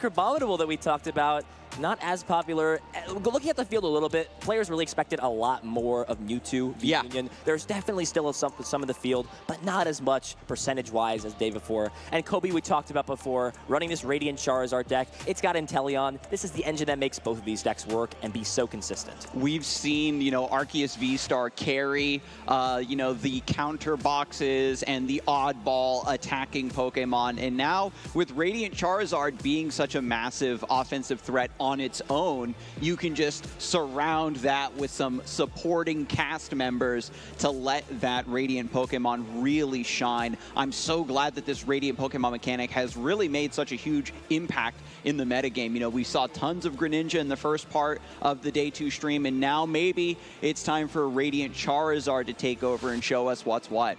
Crabominable that we talked about, not as popular. Looking at the field a little bit, players really expected a lot more of Mewtwo v Union. There's definitely still some of the field, but not as much percentage-wise as day before. And Cobi, we talked about before, running this Radiant Charizard deck, it's got Inteleon. This is the engine that makes both of these decks work and be so consistent. We've seen, Arceus V-Star carry, the counter boxes and the oddball attacking Pokemon. And now with Radiant Charizard being such a massive offensive threat on its own, you can just surround that with some supporting cast members to let that Radiant Pokemon really shine. I'm so glad that this Radiant Pokemon mechanic has really made such a huge impact in the metagame. We saw tons of Greninja in the first part of the Day 2 stream, and now maybe it's time for Radiant Charizard to take over and show us what's what.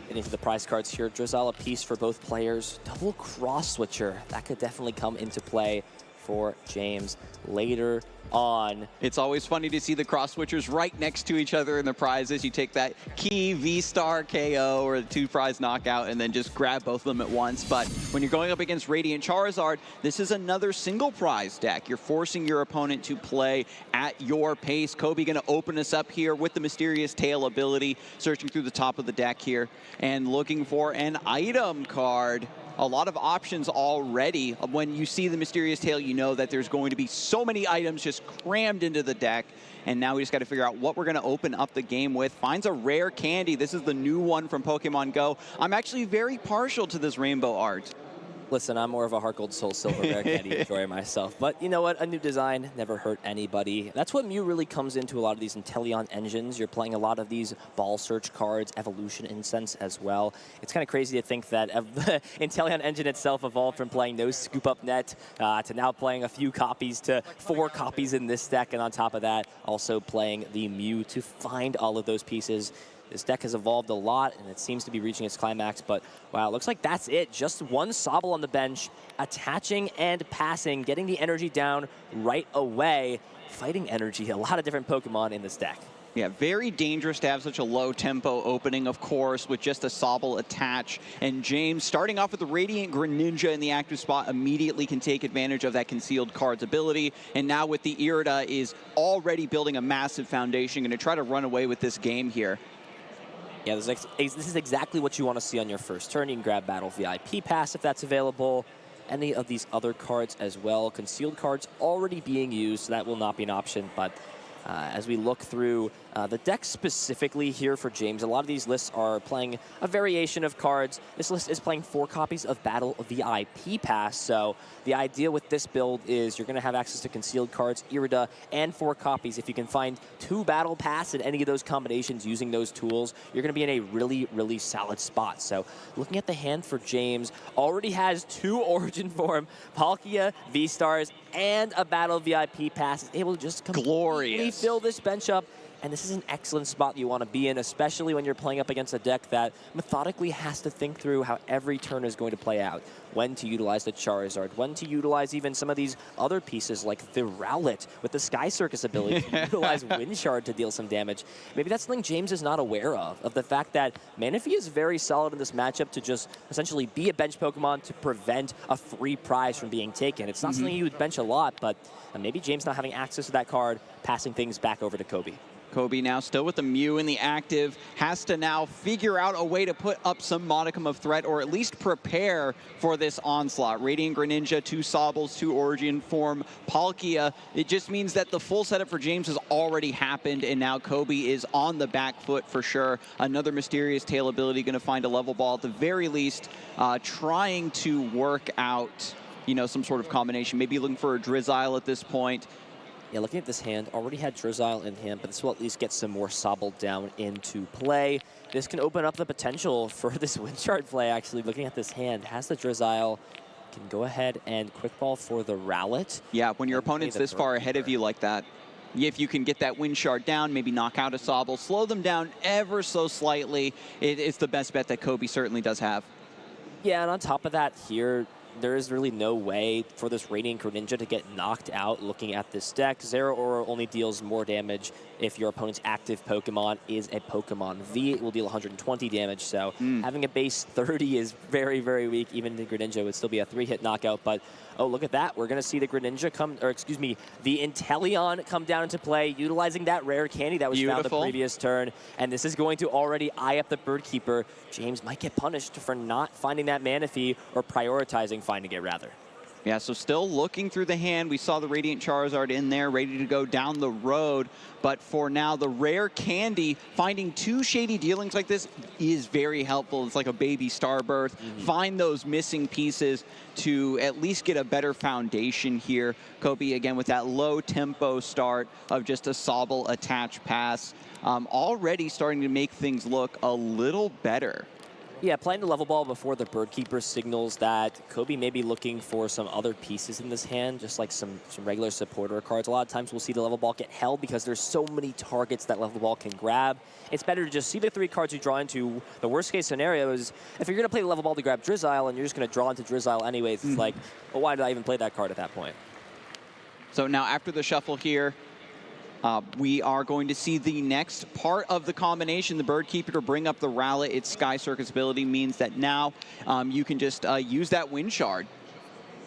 And into the prize cards here, Drizzile a piece for both players. Double Cross Switcher, that could definitely come into play for James later on. It's always funny to see the cross switchers right next to each other in the prizes. You take that key V-Star KO or the 2-prize knockout and then just grab both of them at once. But when you're going up against Radiant Charizard, this is another single prize deck. You're forcing your opponent to play at your pace. Cobi going to open us up here with the Mysterious Tail ability, searching through the top of the deck here and looking for an item card. A lot of options already. When you see the Mysterious Tail, you know that there's going to be so many items just crammed into the deck. And now we just got to figure out what we're going to open up the game with. Finds a rare candy. This is the new one from Pokemon Go. I'm actually very partial to this rainbow art. Listen, I'm more of a Heart Gold Soul Silver rare candy enjoyer myself. But you know what? A new design never hurt anybody. That's what Mew really comes into a lot of these Inteleon engines. You're playing a lot of these Ball Search cards, Evolution Incense as well. It's kind of crazy to think that the Inteleon engine itself evolved from playing no Scoop Up Net to now playing a few copies to 4 copies in this deck. And on top of that, also playing the Mew to find all of those pieces. This deck has evolved a lot, and it seems to be reaching its climax, but wow, looks like that's it. Just one Sobble on the bench, attaching and passing, getting the energy down right away. Fighting energy, a lot of different Pokemon in this deck. Yeah, very dangerous to have such a low tempo opening, of course, with just a Sobble attach. And James, starting off with the Radiant Greninja in the active spot, immediately can take advantage of that Concealed Cards ability. And now with the Irida is already building a massive foundation, going to try to run away with this game here. Yeah, this is exactly what you want to see on your first turn. You can grab Battle VIP Pass if that's available. Any of these other cards as well. Concealed cards already being used, so that will not be an option. But as we look through the deck specifically here for James, a lot of these lists are playing a variation of cards. This list is playing 4 copies of Battle VIP Pass, so the idea with this build is you're going to have access to Concealed Cards, Irida, and 4 copies. If you can find 2 Battle Pass in any of those combinations using those tools, you're going to be in a really, really solid spot. So looking at the hand for James, already has 2 Origin Form, Palkia, V-Stars, and a Battle VIP Pass. Is able to just completely fill this bench up. And this is an excellent spot you want to be in, especially when you're playing up against a deck that methodically has to think through how every turn is going to play out. When to utilize the Charizard, when to utilize even some of these other pieces like the Rowlet with the Sky Circus ability to utilize Wind Shard to deal some damage. Maybe that's something James is not aware of the fact that Manaphy is very solid in this matchup to just essentially be a bench Pokemon to prevent a free prize from being taken. It's not something you would bench a lot, but maybe James not having access to that card, passing things back over to Cobi. Cobi now still with the Mew in the active, has to now figure out a way to put up some modicum of threat or at least prepare for this onslaught. Radiant Greninja, 2 Sobbles, 2 Origin Form, Palkia. It just means that the full setup for James has already happened, and now Cobi is on the back foot for sure. Another Mysterious Tail ability, going to find a level ball at the very least, trying to work out, some sort of combination. Maybe looking for a Drizzile at this point. Yeah, looking at this hand, already had Drizzile in hand, but this will at least get some more Sobble down into play. This can open up the potential for this Wind Shard play, actually. Looking at this hand, has the Drizzile, can go ahead and Quick Ball for the Rowlet. Yeah, when your opponent's this far ahead of you like that, if you can get that Wind Shard down, maybe knock out a Sobble, slow them down ever so slightly, it's the best bet that Cobi certainly does have. Yeah, and on top of that here, there is really no way for this Radiant Greninja to get knocked out looking at this deck. Zero Aura only deals more damage if your opponent's active Pokemon is a Pokemon V. It will deal 120 damage, so having a base 30 is very, very weak. Even the Greninja would still be a 3-hit knockout, but oh, look at that. We're going to see the Greninja come, or excuse me, the Inteleon come down into play, utilizing that rare candy that was found the previous turn, and this is going to already eye up the Birdkeeper. James might get punished for not finding that Manaphy, or prioritizing finding it, rather. Yeah, so still looking through the hand. We saw the Radiant Charizard in there, ready to go down the road. But for now, the rare candy, finding 2 shady dealings like this is very helpful. It's like a baby Starbirth. Find those missing pieces to at least get a better foundation here. Cobi, again, with that low tempo start of just a Sobble attach pass, already starting to make things look a little better. Yeah, playing the level ball before the Birdkeeper signals that Cobi may be looking for some other pieces in this hand, just like some regular supporter cards. A lot of times we'll see the level ball get held because there's so many targets that level ball can grab. It's better to just see the 3 cards you draw into. The worst case scenario is if you're going to play the level ball to grab Drizzile and you're just going to draw into Drizzile anyways, it's like, well, why did I even play that card at that point? So now after the shuffle here, we are going to see the next part of the combination, the Birdkeeper to bring up the Rowlet. Its Sky Circus ability means that now you can just use that Wind Shard.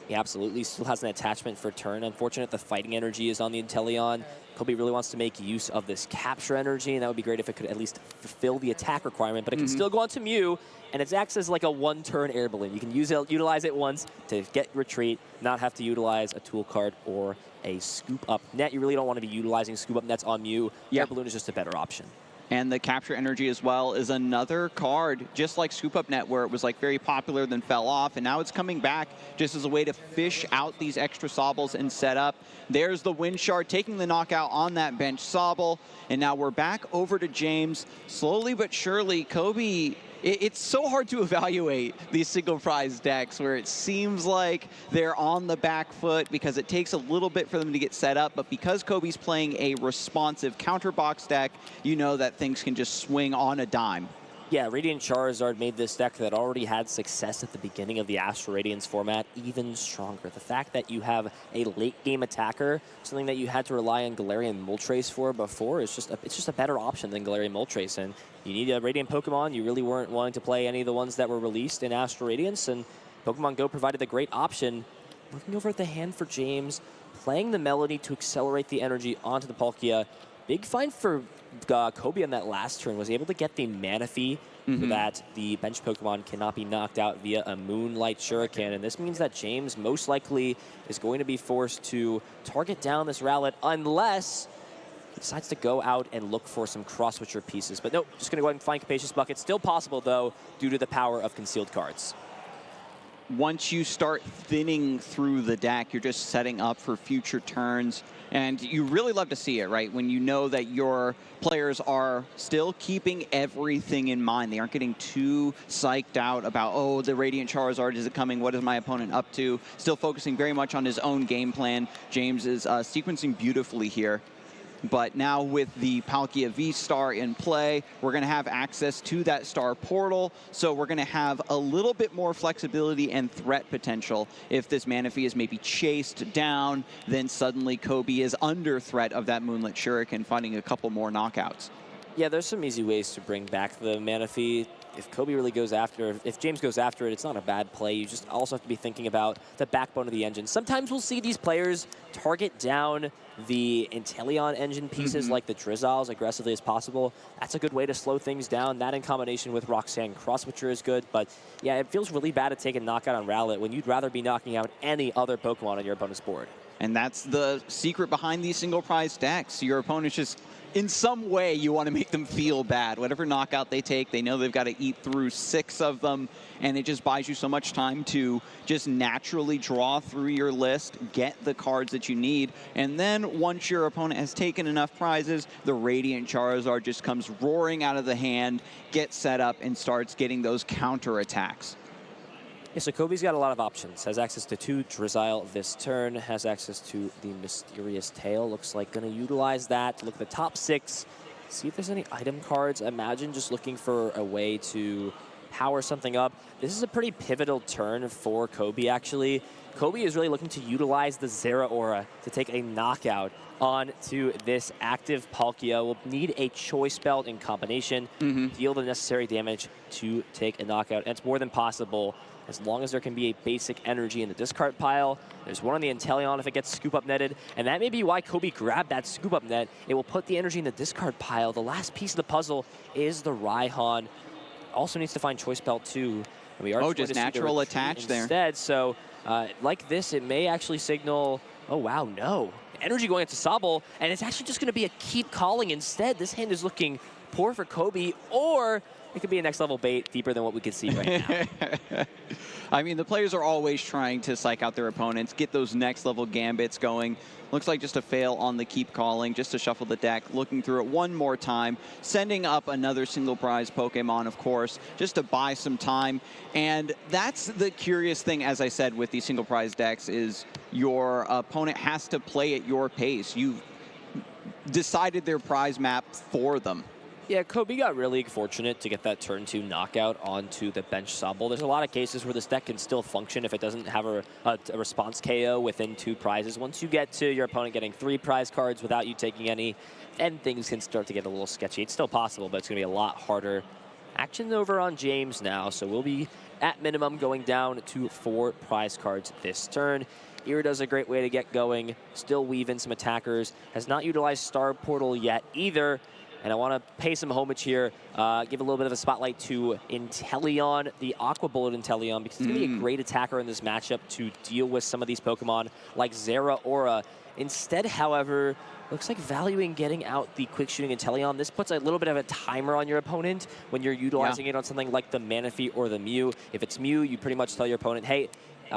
Yeah, absolutely. Still has an attachment for turn. Unfortunate the fighting energy is on the Inteleon. Cobi really wants to make use of this capture energy, and that would be great if it could at least fulfill the attack requirement, but it can still go on to Mew, and it acts as like a 1-turn air balloon. You can utilize it once to get retreat, not have to utilize a tool card or a scoop up net. You really don't want to be utilizing scoop up nets on Mew. Air balloon is just a better option. And the capture energy as well is another card, just like Scoop Up Net, where it was like very popular, then fell off, and now it's coming back just as a way to fish out these extra Sobbles and set up. There's the Wind Shard taking the knockout on that bench Sobble, and now we're back over to James. Slowly but surely, Cobi, it's so hard to evaluate these single prize decks where it seems like they're on the back foot because it takes a little bit for them to get set up, but because Kobe's playing a responsive counter box deck, you know that things can just swing on a dime. Yeah, Radiant Charizard made this deck that already had success at the beginning of the Astral Radiance format even stronger. The fact that you have a late-game attacker, something that you had to rely on Galarian Moltres for before, is it's just a better option than Galarian Moltres. And you need a Radiant Pokemon. You really weren't wanting to play any of the ones that were released in Astral Radiance, and Pokemon Go provided a great option. Looking over at the hand for James, playing the Melody to accelerate the energy onto the Palkia. Big find for Cobi on that last turn, was able to get the Manaphy so that the bench Pokemon cannot be knocked out via a Moonlight Shuriken, and this means that James most likely is going to be forced to target down this Rowlet unless he decides to go out and look for some cross-switcher pieces. But nope, just going to go ahead and find Capacious Bucket. Still possible, though, due to the power of concealed cards. Once you start thinning through the deck, you're just setting up for future turns. And you really love to see it, right? When you know that your players are still keeping everything in mind. They aren't getting too psyched out about, oh, the Radiant Charizard, is it coming? What is my opponent up to? Still focusing very much on his own game plan. James is sequencing beautifully here. But now with the Palkia V-Star in play, we're going to have access to that Star Portal. So we're going to have a little bit more flexibility and threat potential. If this Manaphy is maybe chased down, then suddenly Cobi is under threat of that Moonlit Shuriken, finding a couple more knockouts. Yeah, there's some easy ways to bring back the Manaphy. If Cobi really goes after, if James goes after it, it's not a bad play. You just also have to be thinking about the backbone of the engine. Sometimes we'll see these players target down the Inteleon engine pieces like the Drizzile as aggressively as possible. That's a good way to slow things down. That in combination with Roxanne Cross-Switcher is good. But yeah, it feels really bad to take a knockout on Rowlet when you'd rather be knocking out any other Pokemon on your opponent's board. And that's the secret behind these single prize decks. Your opponent's just, in some way, you want to make them feel bad. Whatever knockout they take, they know they've got to eat through 6 of them, and it just buys you so much time to just naturally draw through your list, get the cards that you need, and then once your opponent has taken enough prizes, the Radiant Charizard just comes roaring out of the hand, gets set up, and starts getting those counter attacks. Yeah, so Cobi's got a lot of options. Has access to 2 Drizzile this turn, has access to the Mysterious Tail. Looks like going to utilize that. Look at the top 6, see if there's any item cards. Imagine just looking for a way to power something up. This is a pretty pivotal turn for Cobi, actually. Cobi is really looking to utilize the Zeraora to take a knockout onto this active Palkia. Will need a Choice Belt in combination, deal the necessary damage to take a knockout. And it's more than possible as long as there can be a basic energy in the discard pile. There's one on the Inteleon if it gets scoop up netted, and that may be why Cobi grabbed that scoop up net. It will put the energy in the discard pile. The last piece of the puzzle is the Raihan. Also needs to find Choice Belt too. And we are just natural attach there. Instead, so like this, it may actually signal, oh wow, no. Energy going into Sobble, and it's actually just going to be a keep calling instead. This hand is looking poor for Cobi, or it could be a next level bait deeper than what we can see right now. I mean, the players are always trying to psych out their opponents, get those next level gambits going. Looks like just a fail on the keep calling, just to shuffle the deck, looking through it one more time, sending up another single prize Pokemon, of course, just to buy some time. And that's the curious thing, as I said, with these single prize decks, is your opponent has to play at your pace. You've decided their prize map for them. Yeah, Cobi got really fortunate to get that turn 2 knockout onto the bench Sobble. There's a lot of cases where this deck can still function if it doesn't have a response KO within 2 prizes. Once you get to your opponent getting 3 prize cards without you taking any, then things can start to get a little sketchy. It's still possible, but it's going to be a lot harder. Action over on James now, so we'll be at minimum going down to 4 prize cards this turn. Irida's a great way to get going. Still weave in some attackers. Has not utilized Star Portal yet either. And I want to pay some homage here, give a little bit of a spotlight to Inteleon, the Aqua Bullet Inteleon, because he's going to be a great attacker in this matchup to deal with some of these Pokemon like Zeraora. Instead, however, looks like valuing getting out the quick shooting Inteleon. This puts a little bit of a timer on your opponent when you're utilizing it on something like the Manaphy or the Mew. If it's Mew, you pretty much tell your opponent, hey,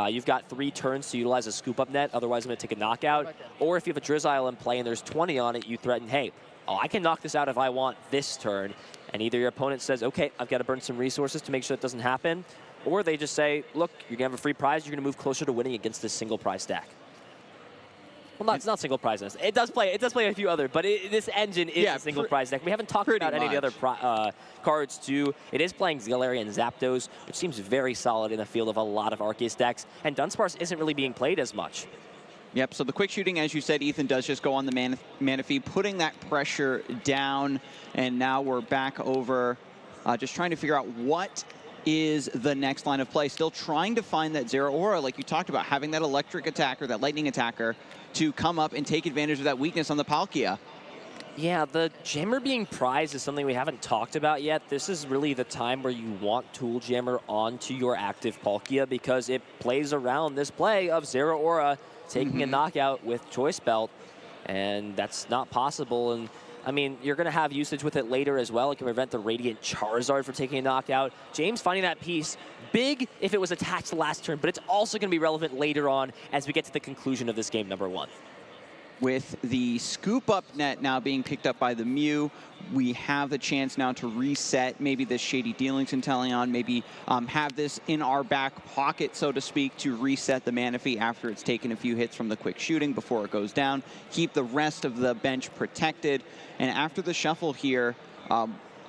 you've got 3 turns to utilize a scoop up net, otherwise I'm going to take a knockout. Or if you have a Drizzile in play and there's 20 on it, you threaten, hey, I can knock this out if I want this turn. And either your opponent says, okay, I've got to burn some resources to make sure it doesn't happen, or they just say, look, you're going to have a free prize, you're going to move closer to winning against this single prize deck. Well, it's not single prize. It does play a few other, but this engine is a single prize deck. We haven't talked about any of the other cards too. It is playing Galarian Zapdos, which seems very solid in the field of a lot of Arceus decks, and Dunsparce isn't really being played as much. Yep, so the quick shooting, as you said, Ethan, does just go on the Manaphy, putting that pressure down. And now we're back over just trying to figure out what is the next line of play. Still trying to find that Zeraora, like you talked about, having that electric attacker, that lightning attacker, to come up and take advantage of that weakness on the Palkia. Yeah, the Jammer being prized is something we haven't talked about yet. This is really the time where you want Tool Jammer onto your active Palkia because it plays around this play of Zeraora taking a knockout with Choice Belt, and that's not possible. And I mean, you're going to have usage with it later as well. It can prevent the Radiant Charizard from taking a knockout. James finding that piece big if it was attached to last turn, but it's also going to be relevant later on as we get to the conclusion of this game number 1. With the scoop up net now being picked up by the Mew, we have the chance now to reset maybe this Shady Dealings Inteleon, maybe have this in our back pocket, so to speak, to reset the Manaphy after it's taken a few hits from the quick shooting before it goes down, keep the rest of the bench protected. And after the shuffle here,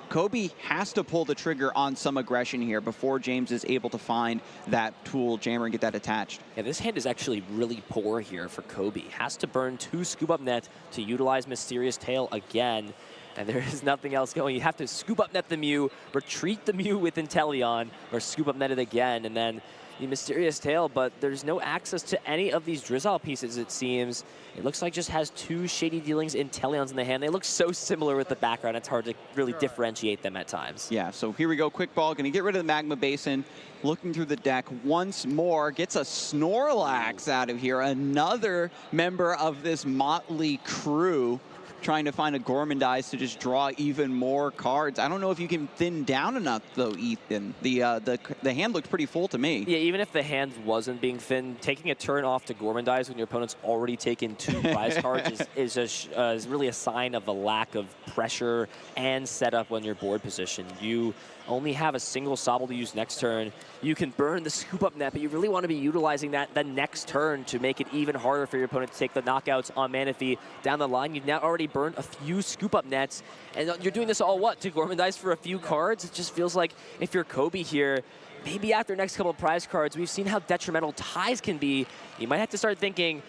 Cobi has to pull the trigger on some aggression here before James is able to find that Tool Jammer and get that attached. Yeah, this hand is actually really poor here for Cobi. Has to burn 2 scoop up net to utilize Mysterious Tail again, and there is nothing else going. You have to scoop up net the Mew, retreat the Mew with Inteleon, or scoop up net it again, and then the Mysterious Tail, but there's no access to any of these Drizzile pieces, it seems. It looks like just has 2 Shady Dealings Inteleons in the hand. They look so similar with the background, it's hard to really differentiate them at times. Yeah, so here we go, quick ball, gonna get rid of the Magma Basin, looking through the deck once more, gets a Snorlax out of here, another member of this motley crew, trying to find a Gourmandize to just draw even more cards. I don't know if you can thin down enough, though, Ethan. The hand looked pretty full to me. Yeah, even if the hand wasn't being thin, taking a turn off to Gourmandize when your opponent's already taken 2 prize cards is really a sign of a lack of pressure and setup when you're board positioned. You only have a single Sobble to use next turn. You can burn the scoop up net, but you really want to be utilizing that the next turn to make it even harder for your opponent to take the knockouts on Manaphy down the line. You've now already burned a few scoop up nets, and you're doing this all what? To Gormandize for a few cards? It just feels like if you're Cobi here, maybe after next couple of prize cards, we've seen how detrimental ties can be. You might have to start thinking,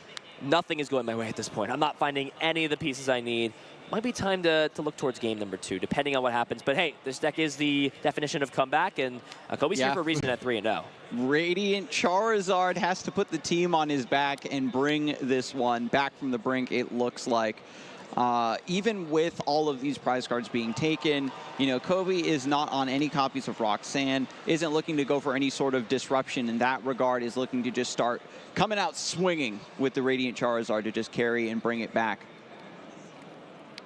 nothing is going my way at this point. I'm not finding any of the pieces I need. Might be time to look towards game number 2, depending on what happens. But hey, this deck is the definition of comeback, and Cobi's here for a reason at 3-0. Radiant Charizard has to put the team on his back and bring this one back from the brink, it looks like. Even with all of these prize cards being taken, you know, Cobi is not on any copies of Roxanne, isn't looking to go for any sort of disruption in that regard, is looking to just start coming out swinging with the Radiant Charizard to just carry and bring it back.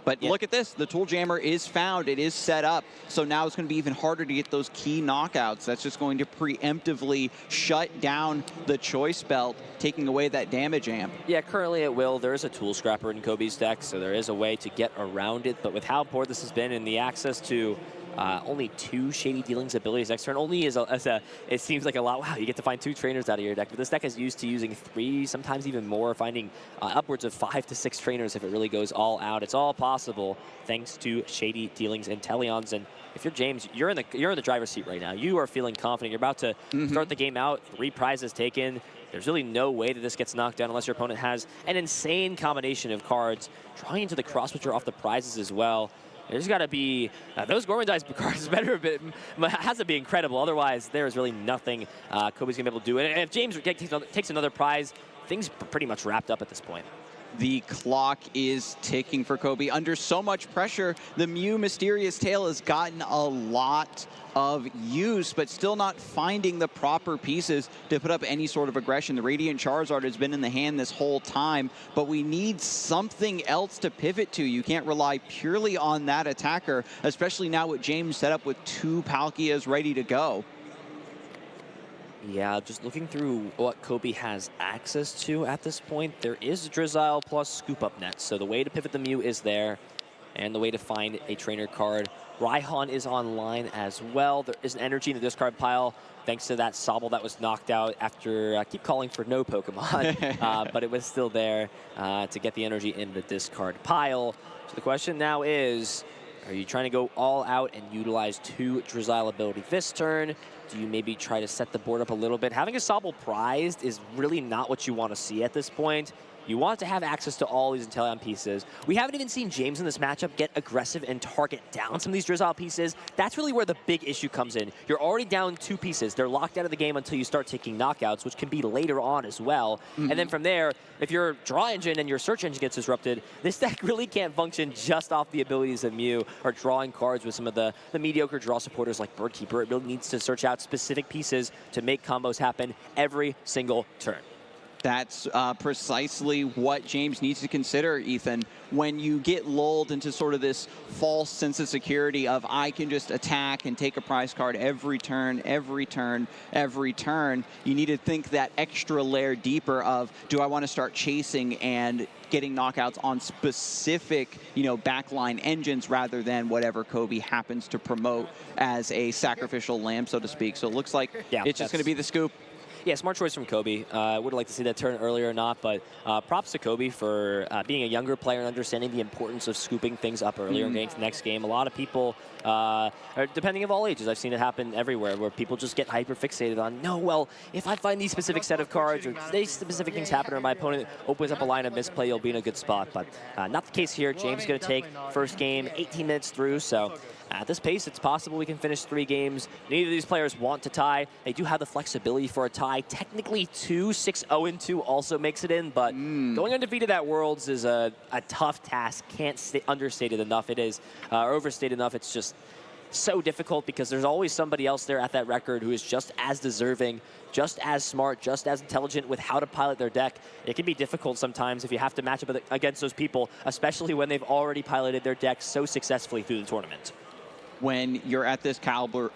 But look at this, the Tool Jammer is found, it is set up, so now it's going to be even harder to get those key knockouts. That's just going to preemptively shut down the Choice Belt, taking away that damage amp. Yeah, currently it will. There is a Tool Scrapper in Cobi's deck, so there is a way to get around it, but with how poor this has been and the access to only 2 Shady Dealings abilities next turn only it seems like a lot. Wow, you get to find 2 trainers out of your deck, but this deck is used to using 3, sometimes even more, finding upwards of 5 to 6 trainers if it really goes all out. It's all possible thanks to Shady Dealings and Teleons. And if you're James, you're in the driver's seat right now. You are feeling confident. You're about to start the game out, 3 prizes taken. There's really no way that this gets knocked down unless your opponent has an insane combination of cards, drawing into the cross switcher off the prizes as well. There's got to be, those Gormandize cards better a bit, has to be incredible. Otherwise, there is really nothing Cobi's going to be able to do. And if James takes another prize, things are pretty much wrapped up at this point. The clock is ticking for Cobi. Under so much pressure, the Mew Mysterious Tail has gotten a lot of use, but still not finding the proper pieces to put up any sort of aggression. The Radiant Charizard has been in the hand this whole time, but we need something else to pivot to. You can't rely purely on that attacker, especially now with James set up with 2 Palkias ready to go. Yeah, just looking through what Cobi has access to at this point, there is Drizzile plus Scoop Up Net. So the way to pivot the Mew is there, and the way to find a trainer card. Raihan is online as well. There is an energy in the discard pile, thanks to that Sobble that was knocked out after, I keep calling for no Pokemon, but it was still there to get the energy in the discard pile. So the question now is, are you trying to go all out and utilize 2 Drizzile ability this turn? Do you maybe try to set the board up a little bit? Having a Sobble prized is really not what you want to see at this point. You want to have access to all these Inteleon pieces. We haven't even seen James in this matchup get aggressive and target down some of these Drizzile pieces. That's really where the big issue comes in. You're already down 2 pieces. They're locked out of the game until you start taking knockouts, which can be later on as well. And then from there, if your draw engine and your search engine gets disrupted, this deck really can't function just off the abilities of Mew or drawing cards with some of the mediocre draw supporters like Birdkeeper. It really needs to search out specific pieces to make combos happen every single turn. That's precisely what James needs to consider, Ethan. When you get lulled into sort of this false sense of security of I can just attack and take a prize card every turn, every turn, every turn, you need to think that extra layer deeper of, do I want to start chasing and getting knockouts on specific, you know, backline engines rather than whatever Cobi happens to promote as a sacrificial lamb, so to speak. So it looks like it's just going to be the scoop. Yeah, smart choice from Cobi. I would have liked to see that turn earlier or not, but props to Cobi for being a younger player and understanding the importance of scooping things up earlier and getting to the next game. A lot of people, depending of all ages, I've seen it happen everywhere, where people just get hyper-fixated on, no, well, if I find these specific set of cards or these specific things happen or my opponent opens up a line of misplay, you'll be in a good spot. But not the case here. James is going to take first game 18 minutes through, so at this pace, it's possible we can finish 3 games. Neither of these players want to tie. They do have the flexibility for a tie. Technically, 6-0-2 also makes it in, but going undefeated at Worlds is a tough task. Can't understate it enough. It is, or overstate enough. It's just so difficult because there's always somebody else there at that record who is just as deserving, just as smart, just as intelligent with how to pilot their deck. It can be difficult sometimes if you have to match up against those people, especially when they've already piloted their deck so successfully through the tournament. When you're at this caliber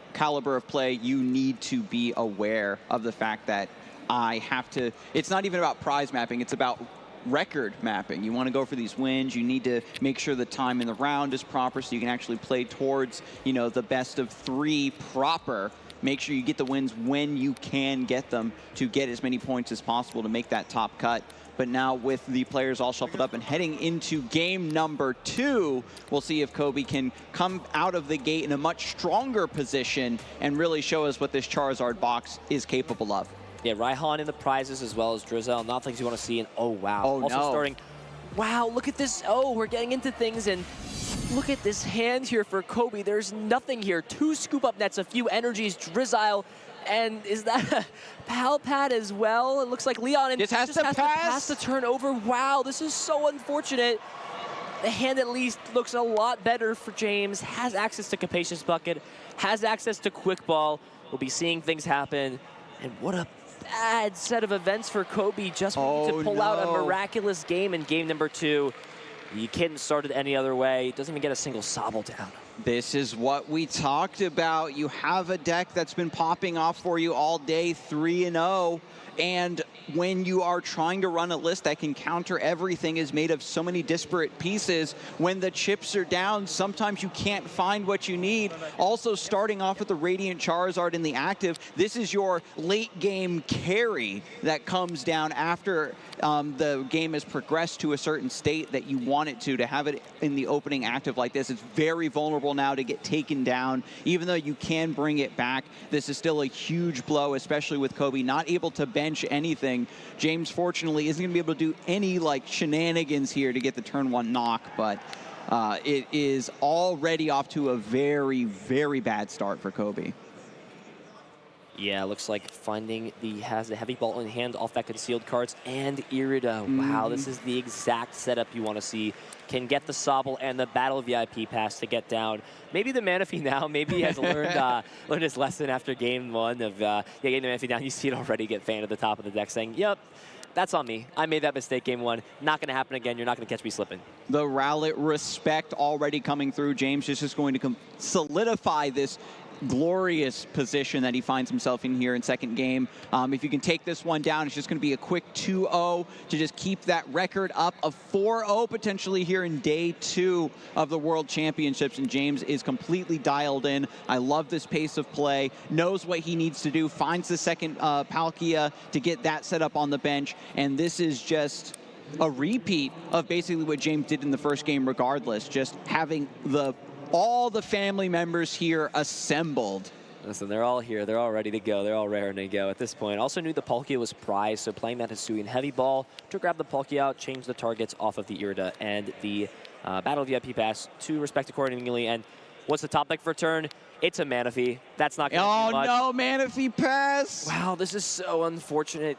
of play, you need to be aware of the fact that I have to, it's not even about prize mapping, it's about record mapping. You want to go for these wins. You need to make sure the time in the round is proper so you can actually play towards, you know, the best of 3 proper. Make sure you get the wins when you can get them to get as many points as possible to make that top cut. But now with the players all shuffled up and heading into game number 2, we'll see if Cobi can come out of the gate in a much stronger position and really show us what this Charizard box is capable of. Yeah, Raihan in the prizes as well as Drizzle. Not things you want to see. And oh, wow. Oh, also no. starting. Wow, look at this. Oh, we're getting into things. And look at this hand here for Cobi. There's nothing here. 2 scoop up nets, a few energies, Drizzle. And is that a Pal Pad as well? It looks like Leon just has to pass the turnover. Wow, this is so unfortunate. The hand at least looks a lot better for James. Has access to Capacious Bucket, has access to Quick Ball. We'll be seeing things happen. And what a bad set of events for Cobi. Just to pull out a miraculous game in game number 2. You couldn't start it any other way. Doesn't even get a single Sobble down. This is what we talked about. You have a deck that's been popping off for you all day, 3-0. And when you are trying to run a list that can counter everything, is made of so many disparate pieces, when the chips are down, sometimes you can't find what you need. Also, starting off with the Radiant Charizard in the active, this is your late game carry that comes down after the game has progressed to a certain state that you want it to have it in the opening active like this. It's very vulnerable now to get taken down. Even though you can bring it back, this is still a huge blow, especially with Cobi not able to bench anything. James, fortunately, isn't going to be able to do any like shenanigans here to get the turn 1 knock, but it is already off to a very, very bad start for Cobi. Yeah, looks like finding has the heavy ball in hand off that concealed cards and Irida. Wow, this is the exact setup you want to see. Can get the Sobble and the Battle VIP pass to get down. Maybe the Manaphy now, maybe he has learned learned his lesson after game 1 of getting the Manaphy down. You see it already get fanned at the top of the deck saying, yep, that's on me. I made that mistake game 1. Not going to happen again. You're not going to catch me slipping. The Rowlet respect already coming through. James is just going to solidify this glorious position that he finds himself in here in second game. If you can take this one down, it's just going to be a quick 2-0 to just keep that record up of 4-0 potentially here in day 2 of the World Championships. And James is completely dialed in. I love this pace of play, knows what he needs to do, finds the second Palkia to get that set up on the bench. And this is just a repeat of basically what James did in the first game regardless, just having all the family members here assembled. Listen, they're all here. They're all ready to go. They're all raring to go at this point. Also knew the Palkia was prized, so playing that Hisuian Heavy Ball to grab the Palkia out, change the targets off of the Irida and the Battle VIP Pass to respect accordingly. And what's the top deck for turn? It's a Manaphy. That's not going to do much. Oh, no, Manaphy Pass! Wow, this is so unfortunate.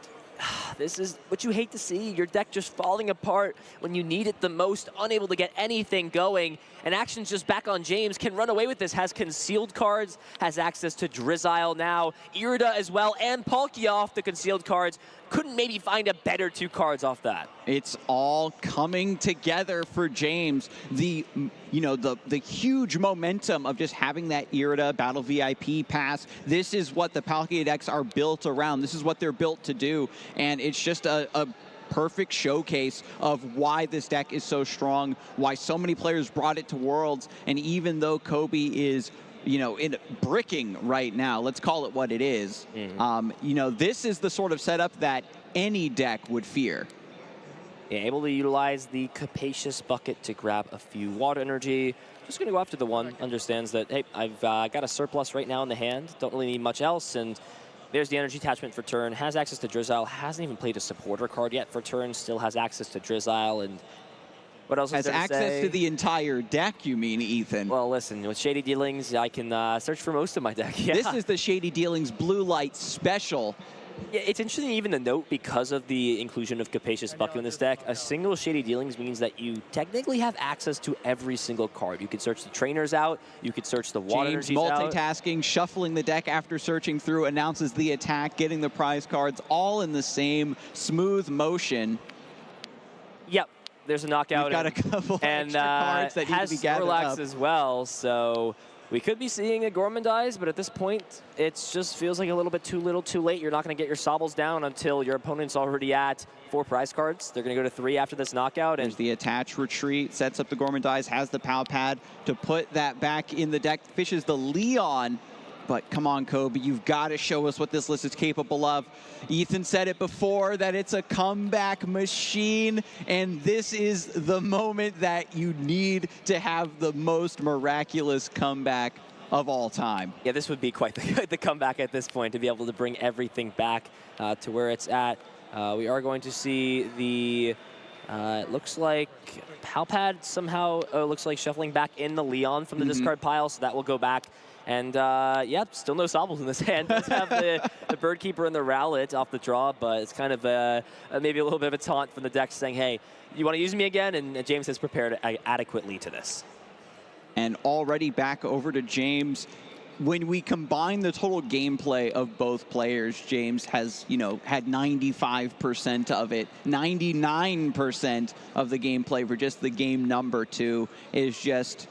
This is what you hate to see. Your deck just falling apart when you need it the most, unable to get anything going. And action's just back on James. Can run away with this. Has concealed cards, has access to Drizzile now, Irida as well, and Palkia off the concealed cards. Couldn't maybe find a better 2 cards off that. It's all coming together for James. The huge momentum of just having that Irida Battle VIP pass. This is what the Palkia decks are built around. This is what they're built to do. And it's just a perfect showcase of why this deck is so strong, why so many players brought it to Worlds. And even though Cobi is in bricking right now, let's call it what it is. This is the sort of setup that any deck would fear. Yeah, able to utilize the Capacious Bucket to grab a few water energy. Just going to go after the one. Understands that, hey, I've got a surplus right now in the hand. Don't really need much else. And there's the energy attachment for turn. Has access to Drizzile. Hasn't even played a supporter card yet for turn. Still has access to Drizzile. And what else is there to say? Has access to the entire deck, you mean, Ethan? Well, listen, with Shady Dealings, I can search for most of my deck. Yeah. This is the Shady Dealings Blue Light Special. Yeah, it's interesting even to note, because of the inclusion of Capacious Bucket in this deck, a single Shady Dealings means that you technically have access to every single card. You could search the trainers out, you could search the water energies out. Multitasking, shuffling the deck after searching through, announces the attack, getting the prize cards, all in the same smooth motion. Yep, there's a knockout. We've got a couple extra cards that need to be gathered Relax up. as well, so We could be seeing a Gormandize, but at this point, it just feels like a little bit too little, too late. You're not going to get your Sobbles down until your opponent's already at 4 prize cards. They're going to go to 3 after this knockout. And there's the attach retreat, sets up the Gormandize, has the Pal Pad to put that back in the deck, fishes the Leon. But come on, Cobi, you've got to show us what this list is capable of. Ethan said it before, that it's a comeback machine, and this is the moment that you need to have the most miraculous comeback of all time. Yeah, this would be quite the comeback at this point, to be able to bring everything back to where it's at. We are going to see the, it looks like Palpad somehow looks like shuffling back in the Leon from the discard pile, so that will go back. And, yeah, still no Sobbles in this hand. Does have the Bird Keeper and the Rowlet off the draw, but it's kind of maybe a little bit of a taunt from the deck saying, hey, you want to use me again? And James has prepared adequately to this. And already back over to James. When we combine the total gameplay of both players, James has, you know, had 95% of it. 99% of the gameplay for just the game number 2 is just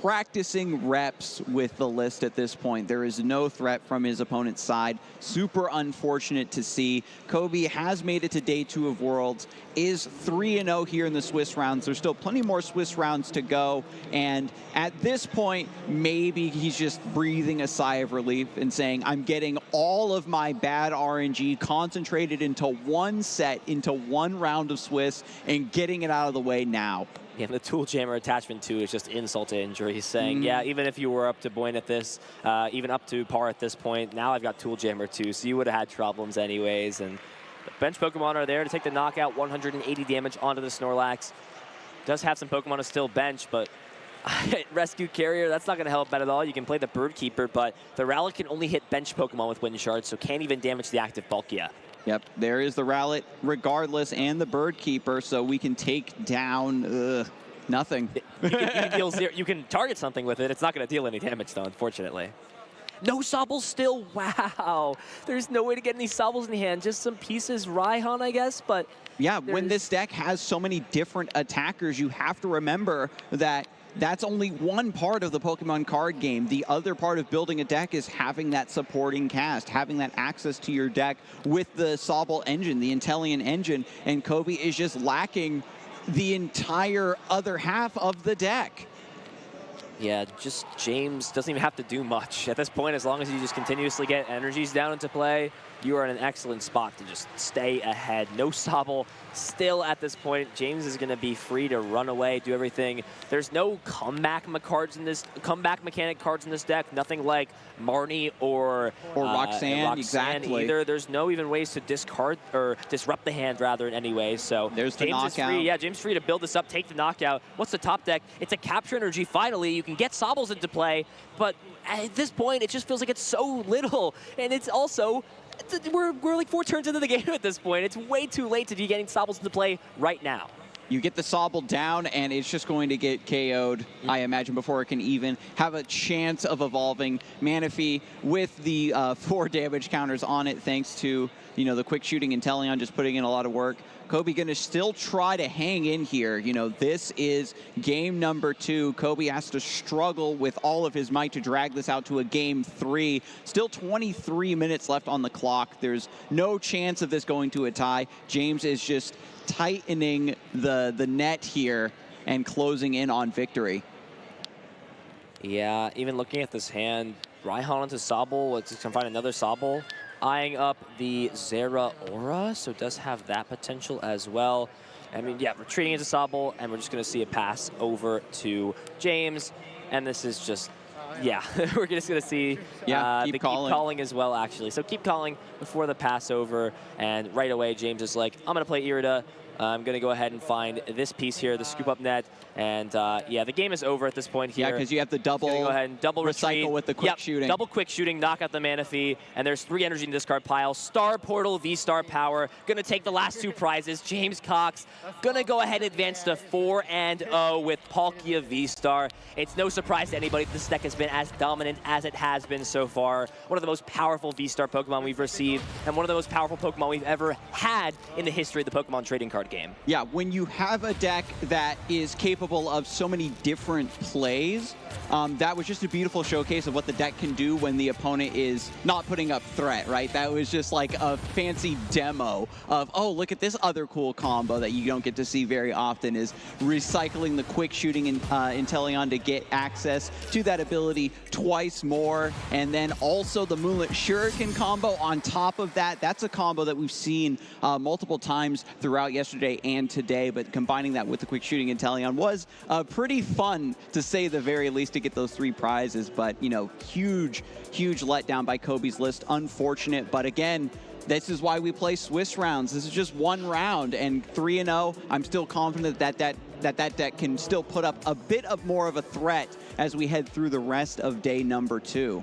practicing reps with the list at this point. There is no threat from his opponent's side. Super unfortunate to see. Cobi has made it to day 2 of Worlds, is 3-0 here in the Swiss rounds. There's still plenty more Swiss rounds to go, and at this point, maybe he's just breathing a sigh of relief and saying, I'm getting all of my bad RNG concentrated into one set, into one round of Swiss, and getting it out of the way now. Yeah, the Tool Jammer attachment, too, is just insult to injury. He's saying, yeah, even if you were up to Boyne at this, even up to par at this point, now I've got Tool Jammer, too, so you would have had problems anyways. And the bench Pokemon are there to take the knockout, 180 damage onto the Snorlax. Does have some Pokemon to still bench, but Rescue Carrier, that's not going to help that at all. You can play the Bird Keeper, but the Rowlet can only hit bench Pokemon with Wind Shards, so can't even damage the active bulk yet. Yep, there is the Rowlet regardless, and the Bird Keeper, so we can take down nothing. You can deal 0. You can target something with it. It's not going to deal any damage, though, unfortunately. No Sobbles still. Wow. There's no way to get any Sobbles in the hand. Just some pieces. Raihan, I guess, but yeah, when this deck has so many different attackers, you have to remember that that's only one part of the Pokemon card game. The other part of building a deck is having that supporting cast, having that access to your deck with the Sobble engine, the Intellion engine, and Cobi is just lacking the entire other half of the deck. Yeah, just James doesn't even have to do much. At this point, as long as you just continuously get energies down into play, you are in an excellent spot to just stay ahead. No Sobble still at this point. James is going to be free to run away, do everything. There's no comeback mechanic cards in this deck. Nothing like Marnie or Roxanne, exactly. Either. There's no even ways to discard or disrupt the hand rather in any way. So there's the James knockout. is free. Yeah, James is free to build this up, take the knockout. What's the top deck? It's a capture energy. Finally, you can get Sobbles into play, but at this point, it just feels like it's so little, and it's also. We're like 4 turns into the game at this point. It's way too late to be getting Sobbles into play right now. You get the Sobble down, and it's just going to get KO'd, I imagine, before it can even have a chance of evolving. Manaphy with the 4 damage counters on it, thanks to, you know, the quick shooting Intellion just putting in a lot of work. Cobi going to still try to hang in here. You know, this is game number 2. Cobi has to struggle with all of his might to drag this out to a game 3. Still 23 minutes left on the clock. There's no chance of this going to a tie. James is just tightening the net here and closing in on victory. Yeah, even looking at this hand, Raihan into Sobble. Let's just find another Sobble. Eyeing up the Zera Aura, so it does have that potential as well. I mean, yeah, retreating into Sobble, and we're just going to see a pass over to James. And this is just, yeah, we're just going to see keep calling as well, actually. So keep calling before the pass over, and right away, James is like, I'm going to play Irida. I'm going to go ahead and find this piece here, the scoop up net, and yeah, the game is over at this point here. Yeah, because you have the double, go ahead and double recycle retreat. with the quick shooting. Double quick shooting, knock out the Manaphy, and there's 3 energy in the discard pile. Star Portal, V-Star Power, going to take the last 2 prizes. James Cox going to go ahead and advance to 4-0 with Palkia V-Star. It's no surprise to anybody this deck has been as dominant as it has been so far. One of the most powerful V-Star Pokemon we've received, and one of the most powerful Pokemon we've ever had in the history of the Pokemon trading card card game. Yeah, when you have a deck that is capable of so many different plays, that was just a beautiful showcase of what the deck can do when the opponent is not putting up threat, right? That was just like a fancy demo of, oh, look at this other cool combo that you don't get to see very often, is recycling the quick shooting in Inteleon to get access to that ability twice more. And then also the Moonlit Shuriken combo on top of that. That's a combo that we've seen multiple times throughout yesterday and today, but combining that with the quick shooting Inteleon was pretty fun, to say the very least, to get those 3 prizes. But, you know, huge letdown by Cobi's list. Unfortunate, but again, this is why we play Swiss rounds. This is just 1 round, and 3-0. I'm still confident that deck can still put up a bit of more of a threat as we head through the rest of day number 2.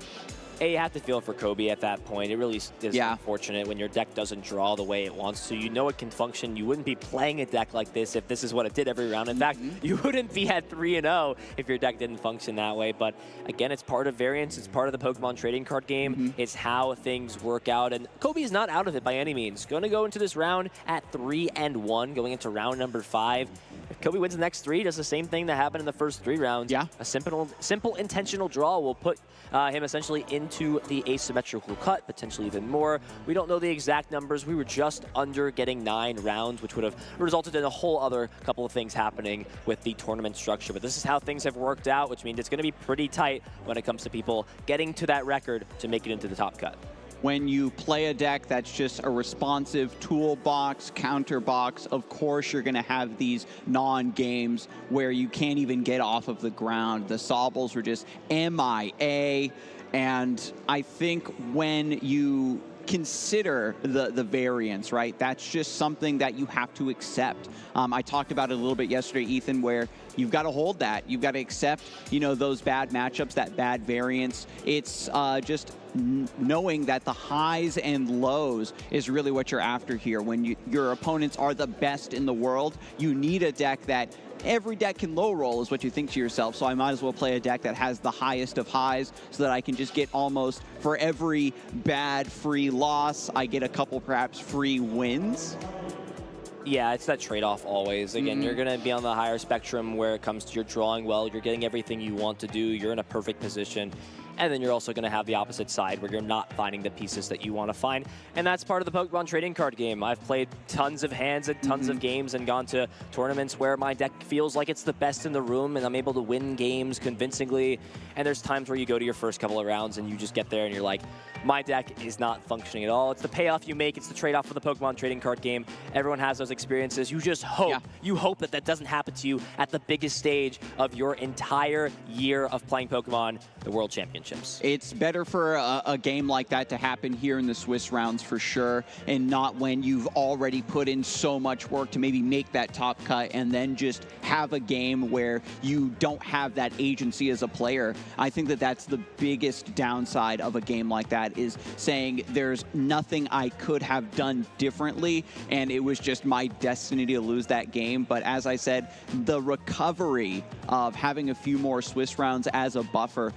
You have to feel for Cobi at that point. It really is unfortunate when your deck doesn't draw the way it wants to. You know it can function. You wouldn't be playing a deck like this if this is what it did every round. In fact, you wouldn't be at 3-0 if your deck didn't function that way. But again, it's part of variance. It's part of the Pokemon trading card game. It's how things work out. And Cobi is not out of it by any means. Going to go into this round at 3-1, going into round number 5. If Cobi wins the next 3, does the same thing that happened in the first 3 rounds. A simple intentional draw will put him essentially into the asymmetrical cut, potentially even more. We don't know the exact numbers. We were just under getting 9 rounds, which would have resulted in a whole other couple of things happening with the tournament structure. But this is how things have worked out, which means it's going to be pretty tight when it comes to people getting to that record to make it into the top cut. When you play a deck that's just a responsive toolbox, counter box, of course you're going to have these non-games where you can't even get off of the ground. The Sobbles were just MIA, and I think when you consider the variance, right? That's just something that you have to accept. I talked about it a little bit yesterday, Ethan, where you've got to hold that. You've got to accept, you know, those bad matchups, that bad variance. It's just knowing that the highs and lows is really what you're after here. When your opponents are the best in the world, you need a deck that every deck can low roll, is what you think to yourself. So I might as well play a deck that has the highest of highs so that I can just get almost, for every bad free loss, I get a couple perhaps free wins. Yeah, it's that trade-off always. Again, you're going to be on the higher spectrum where it comes to your drawing well. You're getting everything you want to do. You're in a perfect position. And then you're also going to have the opposite side where you're not finding the pieces that you want to find. And that's part of the Pokemon trading card game. I've played tons of hands and tons of games and gone to tournaments where my deck feels like it's the best in the room and I'm able to win games convincingly. And there's times where you go to your first couple of rounds and you just get there and you're like, my deck is not functioning at all. It's the payoff you make. It's the trade-off for the Pokemon trading card game. Everyone has those experiences. You just hope, you hope that that doesn't happen to you at the biggest stage of your entire year of playing Pokemon, the World Championships. It's better for a game like that to happen here in the Swiss rounds for sure, and not when you've already put in so much work to maybe make that top cut and then just have a game where you don't have that agency as a player. I think that that's the biggest downside of a game like that, is saying there's nothing I could have done differently and it was just my destiny to lose that game. But as I said, the recovery of having a few more Swiss rounds as a buffer